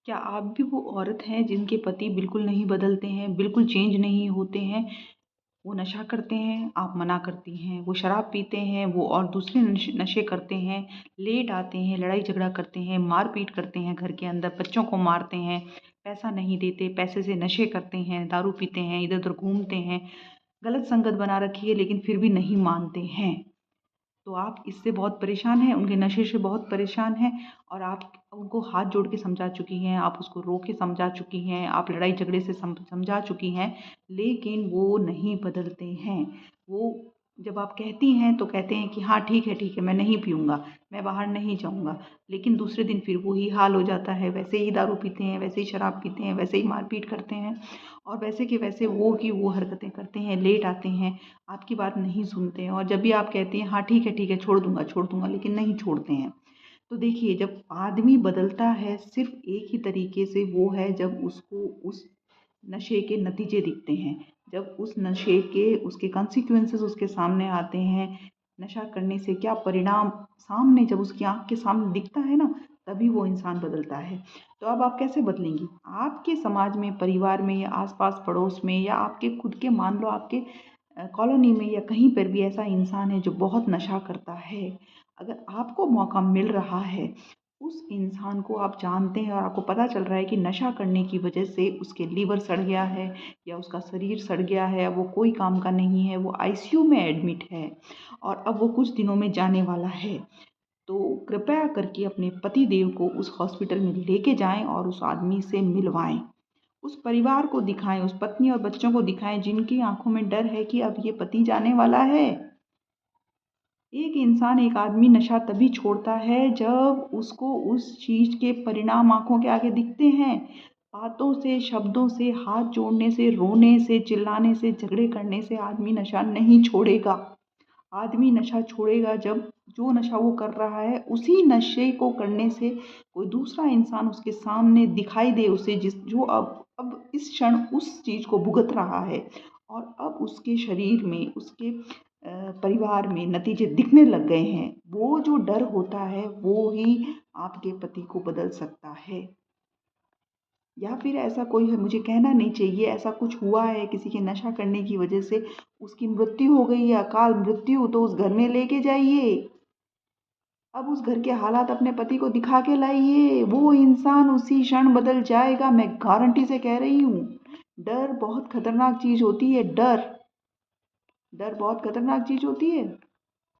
क्या आप भी वो औरत हैं जिनके पति बिल्कुल नहीं बदलते हैं, बिल्कुल चेंज नहीं होते हैं? वो नशा करते हैं, आप मना करती हैं। वो शराब पीते हैं, वो और दूसरे नशे करते हैं, लेट आते हैं, लड़ाई झगड़ा करते हैं, मार-पीट करते हैं घर के अंदर, बच्चों को मारते हैं, पैसा नहीं देते, पैसे से नशे करते हैं, दारू पीते हैं, इधर-उधर घूमते हैं, गलत संगत बना रखी है लेकिन फिर भी नहीं मानते हैं। तो आप इससे बहुत परेशान हैं, उनके नशे से बहुत परेशान हैं और आप उनको हाथ जोड़ के समझा चुकी हैं, आप उसको रो के समझा चुकी हैं, आप लड़ाई झगड़े से समझा चुकी हैं, लेकिन वो नहीं बदलते हैं। वो जब आप कहती हैं तो कहते हैं कि हाँ ठीक है, मैं नहीं पीऊँगा, मैं बाहर नहीं जाऊँगा। लेकिन दूसरे दिन फिर वही हाल हो जाता है, वैसे ही दारू पीते हैं, वैसे ही शराब पीते हैं, वैसे ही मार-पीट करते हैं और वैसे के वैसे वो की वो हरकतें करते हैं, लेट आते हैं, आपकी बात नहीं सुनते हैं और जब भी आप कहती हैं हाँ ठीक है छोड़ दूँगा लेकिन नहीं छोड़ते हैं। तो देखिए जब आदमी बदलता है सिर्फ़ एक ही तरीके से वो है जब उसको उस नशे के नतीजे दिखते हैं। जब उस नशे के उसके कॉन्सिक्वेंसेस उसके सामने आते हैं, नशा करने से क्या परिणाम सामने जब उसकी आँख के सामने दिखता है ना, तभी वो इंसान बदलता है। तो अब आप कैसे बदलेंगी? आपके समाज में, परिवार में या आस-पास पड़ोस में या आपके खुद के मान लो आपके कॉलोनी में या कहीं पर भी ऐसा इंसान है जो बहुत नशा करता है, अगर आपको मौका मिल रहा है, उस इंसान को आप जानते हैं और आपको पता चल रहा है कि नशा करने की वजह से उसके लीवर सड़ गया है या उसका शरीर सड़ गया है, अब वो कोई काम का नहीं है, वो आईसीयू में एडमिट है और अब वो कुछ दिनों में जाने वाला है। तो कृपया करके अपने पति देव को उस हॉस्पिटल में लेके जाएँ और उस आदमी से मिलवाएँ। उस परिवार को दिखाएँ, उस पत्नी और बच्चों को दिखाएँ जिनकी आँखों में डर है कि अब ये पति जाने वाला है। एक इंसान, एक आदमी नशा तभी छोड़ता है जब उसको उस चीज़ के परिणाम आँखों के आगे दिखते हैं। बातों से, शब्दों से, हाथ जोड़ने से, रोने से, चिल्लाने से, झगड़े करने से आदमी नशा नहीं छोड़ेगा। आदमी नशा छोड़ेगा जब जो नशा वो कर रहा है, उसी नशे को करने से कोई दूसरा इंसान उसके सामने दिखाई दे उसे जो अब इस क्षण उस चीज़ को भुगत रहा है और अब उसके शरीर में, उसके परिवार में नतीजे दिखने लग गए हैं। वो जो डर होता है, वो ही आपके पति को बदल सकता है। या फिर ऐसा कोई है मुझे कहना नहीं चाहिए, ऐसा कुछ हुआ है किसी के नशा करने की वजह से उसकी मृत्यु हो गई है, अकाल मृत्यु, तो उस घर में लेके जाइए। अब उस घर के हालात अपने पति को दिखा के लाइए, वो इंसान उसी क्षण बदल जाएगा, मैं गारंटी से कह रही हूँ। डर बहुत खतरनाक चीज़ होती है, डर बहुत खतरनाक चीज़ होती है।